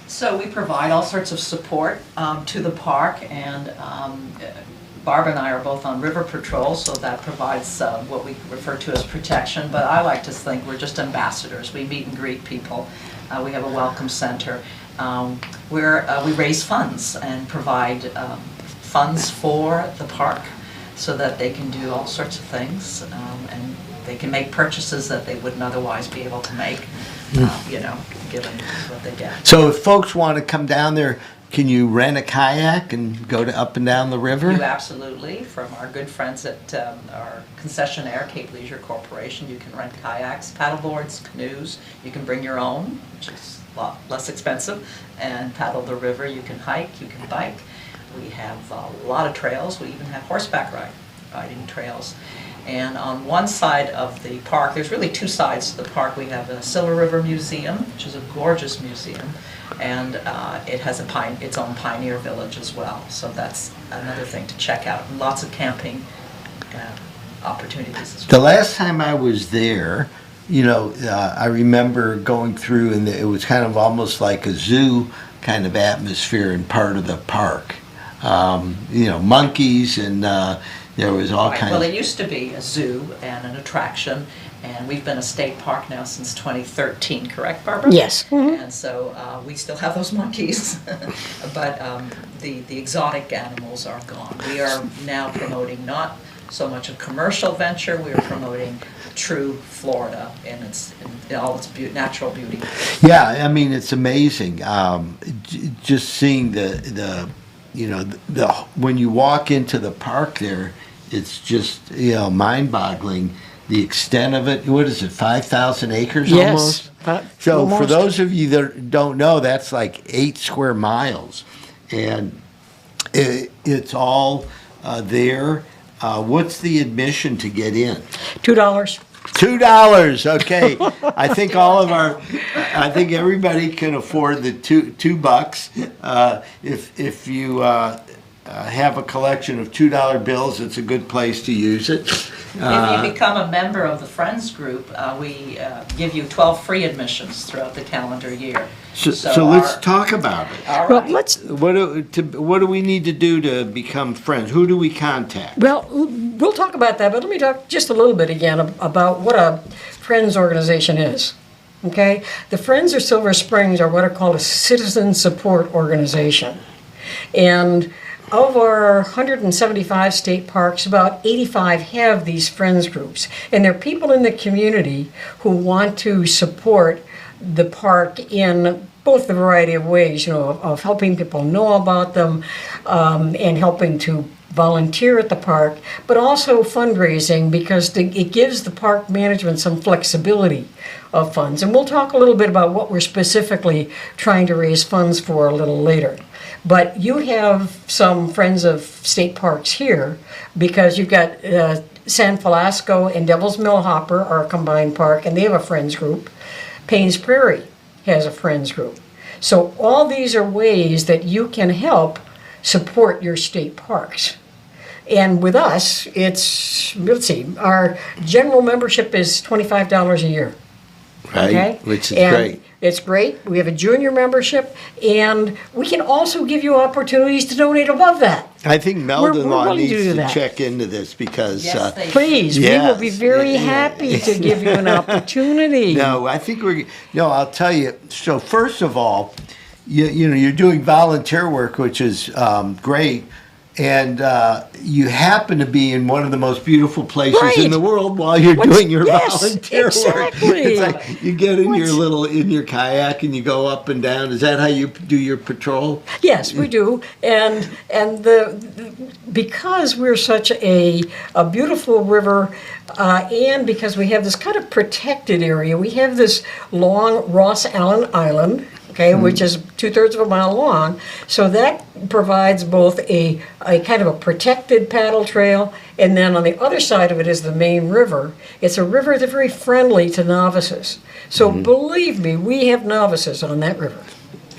So we provide all sorts of support to the park, and Barbara and I are both on River Patrol, so that provides what we refer to as protection, but I like to think we're just ambassadors. We meet and greet people. We have a welcome center where we raise funds and provide funds for the park so that they can do all sorts of things, and they can make purchases that they wouldn't otherwise be able to make, given what they get. So if folks want to come down there, can you rent a kayak and go up and down the river? You absolutely. From our good friends at our concessionaire, Cape Leisure Corporation, you can rent kayaks, paddleboards, canoes. You can bring your own, which is a lot less expensive, and paddle the river. You can hike, you can bike. We have a lot of trails. We even have horseback riding trails. And on one side of the park, there's really two sides to the park. We have the Silver River Museum, which is a gorgeous museum, and it has its own pioneer village as well. So that's another thing to check out. And lots of camping opportunities as well. The last time I was there, I remember going through, and it was kind of almost like a zoo kind of atmosphere in part of the park. Monkeys, and there was all kinds. Well, it used to be a zoo and an attraction, and we've been a state park now since 2013, correct, Barbara? Yes. Mm-hmm. And so we still have those monkeys, but the exotic animals are gone. We are now promoting not so much a commercial venture, we are promoting true Florida in all its natural beauty. Yeah, I mean, it's amazing. Just seeing the when you walk into the park there, it's just, mind-boggling, the extent of it. What is it, 5,000 acres almost? Yes. So almost. For those of you that don't know, that's like 8 square miles. And it's all there. What's the admission to get in? $2. $2, okay. I think everybody can afford the $2. If you have a collection of $2 bills, it's a good place to use it. If you become a member of the Friends group, we give you 12 free admissions throughout the calendar year. So let's talk about it. All Well, right. What do we need to do to become friends? Who do we contact? Well, we'll talk about that, but let me talk just a little bit again about what a Friends organization is. Okay? The Friends of Silver Springs are what are called a citizen support organization. And of our 175 state parks, about 85 have these Friends groups. And they're people in the community who want to support the park in both the variety of ways, of helping people know about them, and helping to volunteer at the park, but also fundraising, because it gives the park management some flexibility of funds. And we'll talk a little bit about what we're specifically trying to raise funds for a little later. But you have some friends of state parks here, because you've got San Velasco and Devil's Mill Hopper are a combined park, and they have a friends group. Paynes Prairie has a friends group. So all these are ways that you can help support your state parks. And with us, let's see, our general membership is $25 a year. Right, Okay? which is And great. It's great. We have a junior membership, and we can also give you opportunities to donate above that. I think Meldon we're Law willing to needs do to that. check into this because, Yes, they Please, we will be Yes. very Yeah. happy to give you an opportunity. no, I think I'll tell you. So first of all, you're doing volunteer work, which is great. And you happen to be in one of the most beautiful places Right. in the world while you're doing your yes, volunteer exactly. work. It's like you get in your kayak and you go up and down. Is that how you do your patrol? Yes, we do, and because we're such a beautiful river, and because we have this kind of protected area, we have this long Ross Allen Island, okay, which is 2/3 of a mile long. So that provides both a kind of a protected paddle trail, and then on the other side of it is the main river. It's a river that's very friendly to novices. So believe me, we have novices on that river.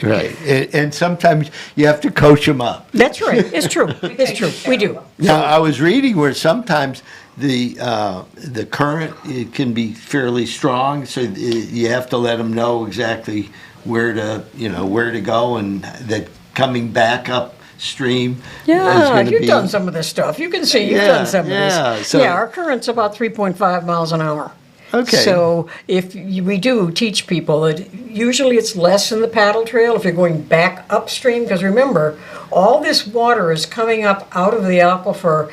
Right. And sometimes you have to coach them up. That's right. It's true. It's true. We do. Now, I was reading where sometimes the current, it can be fairly strong, so you have to let them know exactly where to go, and that coming back upstream is Yeah, going to you've be. done some of this stuff. You can see you've Yeah, done some yeah, of this. so- Yeah, our current's about 3.5 miles an hour. Okay. So we do teach people that usually it's less in the paddle trail if you're going back upstream, because remember, all this water is coming up out of the aquifer,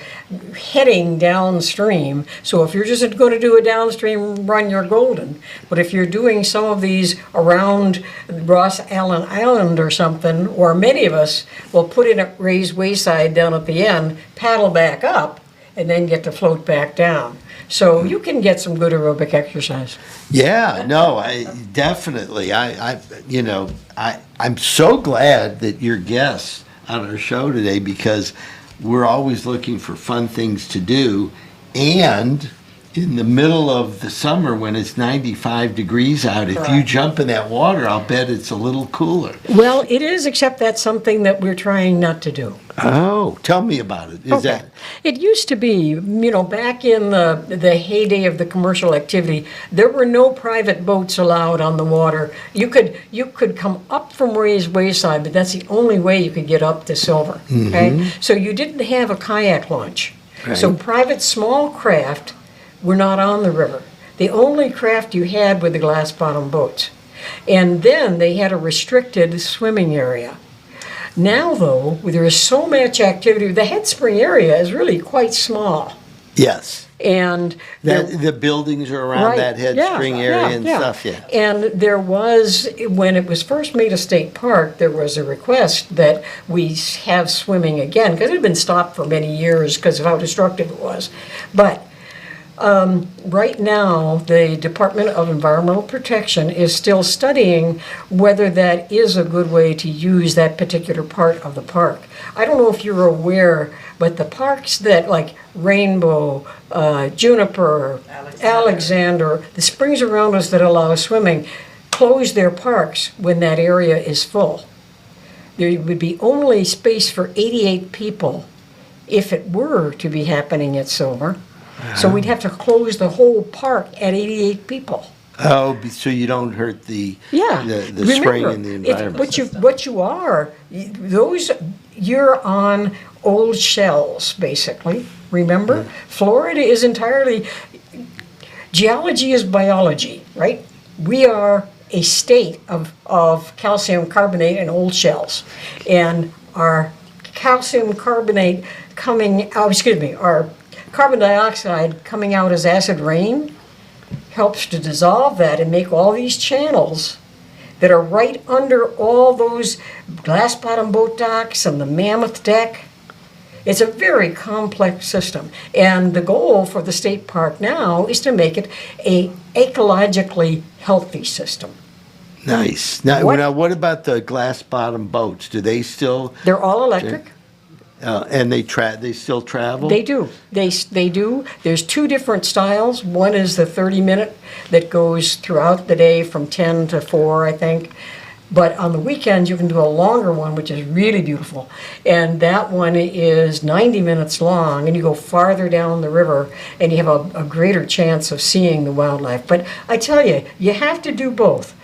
heading downstream. So if you're just going to do a downstream run, you're golden. But if you're doing some of these around Ross Allen Island or something, or many of us will put in a raised wayside down at the end, paddle back up, and then get to float back down. So you can get some good aerobic exercise. Yeah, no, definitely. I'm so glad that you're guests on our show today, because we're always looking for fun things to do, and in the middle of the summer when it's 95 degrees out, if you Correct. jump in that water, I'll bet it's a little cooler. Well, it is, except that's something that we're trying not to do. Oh, tell me about it. Is that It used to be, back in the heyday of the commercial activity, there were no private boats allowed on the water. You could come up from raised wayside, but that's the only way you could get up to Silver. Okay, so you didn't have a kayak launch. So Right. private small craft were not on the river. The only craft you had were the glass bottom boats, and then they had a restricted swimming area. Now, though, there is so much activity, the head spring area is really quite small. yes? And The buildings are around Right, that head yeah, spring area and yeah. stuff. Yeah. And there was, when it was first made a state park, there was a request that we have swimming again, because it had been stopped for many years because of how destructive it was. But right now, the Department of Environmental Protection is still studying whether that is a good way to use that particular part of the park. I don't know if you're aware, but the parks that, like Rainbow, Juniper, Alexander, the springs around us that allow swimming, close their parks when that area is full. There would be only space for 88 people if it were to be happening at Silver. So we'd have to close the whole park at 88 people. Oh, so you don't hurt the Yeah. spring and the Remember, environment. what you are, you're on old shells, basically. Remember? Florida is entirely, geology is biology, right? We are a state of calcium carbonate and old shells. And our calcium carbonate our carbon dioxide coming out as acid rain helps to dissolve that and make all these channels that are right under all those glass bottom boat docks and the mammoth deck. It's a very complex system. And the goal for the state park now is to make it a ecologically healthy system. Nice. Now, what about the glass bottom boats? Do they still? They're all electric. And they still travel? They do. They do. There's two different styles. One is the 30-minute that goes throughout the day from 10 to 4, I think. But on the weekends, you can do a longer one, which is really beautiful. And that one is 90 minutes long, and you go farther down the river, and you have a greater chance of seeing the wildlife. But I tell you, you have to do both.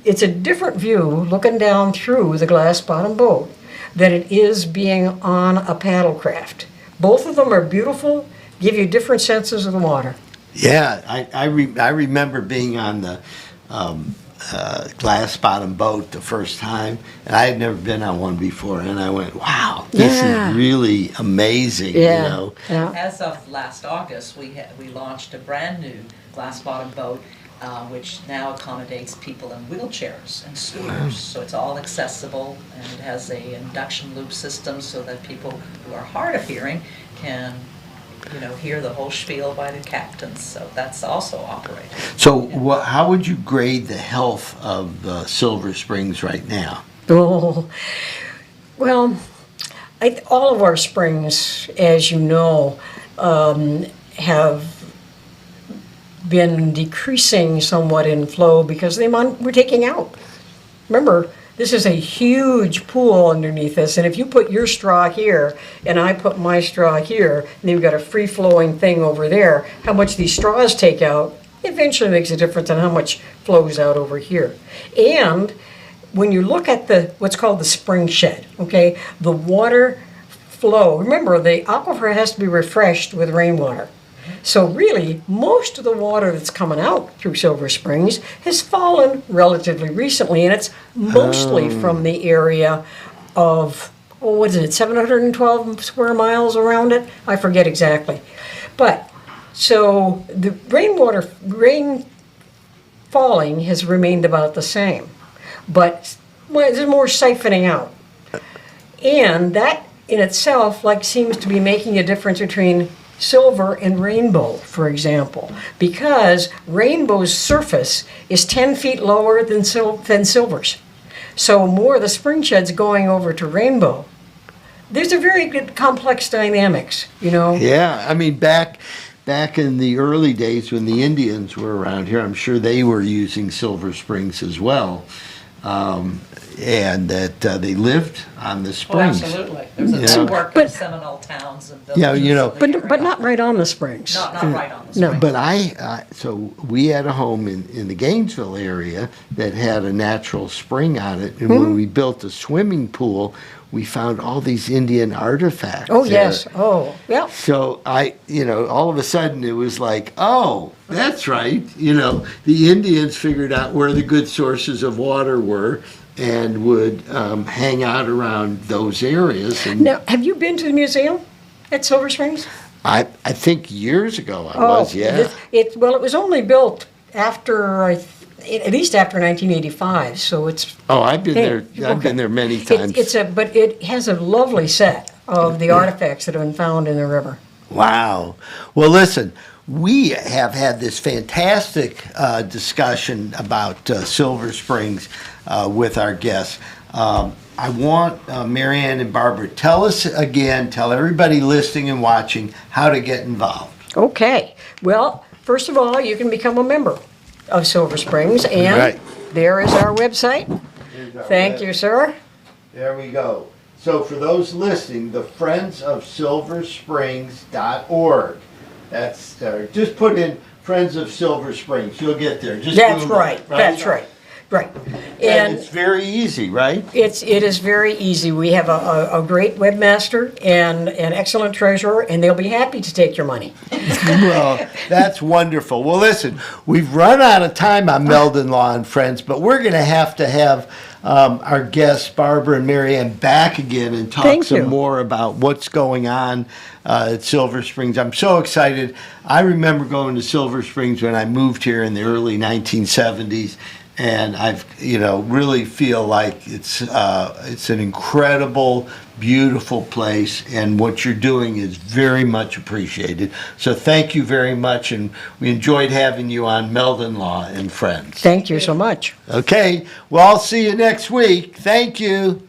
It's a different view looking down through the glass bottom boat than it is being on a paddle craft. Both of them are beautiful, give you different senses of the water. Yeah, I remember being on the glass bottom boat the first time, and I had never been on one before, and I went, wow, this is really amazing, Yeah. you know. Yeah. As of last August, we launched a brand-new glass-bottom boat, which now accommodates people in wheelchairs and scooters. So it's all accessible, and it has a induction loop system so that people who are hard of hearing can, hear the whole spiel by the captains. So that's also operating. So how would you grade the health of Silver Springs right now? Oh, well, all of our springs, as you know, have been decreasing somewhat in flow because we're taking out. Remember, this is a huge pool underneath us, and if you put your straw here and I put my straw here, and you've got a free-flowing thing over there, how much these straws take out eventually makes a difference on how much flows out over here. And when you look at what's called the spring shed, okay, the water flow, remember the aquifer has to be refreshed with rainwater. So really, most of the water that's coming out through Silver Springs has fallen relatively recently, and it's mostly from the area of, 712 square miles around it? I forget exactly. But, so the rain falling has remained about the same. But there's more siphoning out. And that in itself seems to be making a difference between silver and rainbow, for example, because rainbow's surface is 10 feet lower than silver's. So more of the spring shed's going over to rainbow. There's a very good complex dynamics, Yeah, I mean, back in the early days when the Indians were around here, I'm sure they were using Silver Springs as well. And that they lived on the springs. Oh, absolutely. There's a network of Seminole towns and villages. But not right on the springs. Not right on the springs. But so we had a home in the Gainesville area that had a natural spring on it, and when we built a swimming pool, we found all these Indian artifacts. Oh, yes. Oh, yeah. So all of a sudden it was like, oh, that's right. The Indians figured out where the good sources of water were and would hang out around those areas. And Now, have you been to the museum at Silver Springs? I think years ago I was, yeah. It was only built after, at least after 1985, so it's... Oh, I've been there. I've been there many times. But it has a lovely set of the artifacts that have been found in the river. Wow. Well, listen, we have had this fantastic discussion about Silver Springs with our guests. I want Marianne and Barbara, tell everybody listening and watching how to get involved. Okay. Well, first of all, you can become a member of Silver Springs, and there is our website. Thank you, sir. There we go. So for those listening, the friendsofsilversprings.org. That's just put in Friends of Silver Springs. You'll get there. That's right. That's right. Right. And it's very easy, right? It is very easy. We have a great webmaster and an excellent treasurer, and they'll be happy to take your money. Well, that's wonderful. Well, listen, we've run out of time on Meldon Law and Friends, but we're going to have our guests, Barbara and Marianne, back again and talk some more about what's going on at Silver Springs. I'm so excited. I remember going to Silver Springs when I moved here in the early 1970s. And I've, really feel like it's an incredible, beautiful place, and what you're doing is very much appreciated. So thank you very much, and we enjoyed having you on Meldon Law and Friends. Thank you so much. Okay, well, I'll see you next week. Thank you.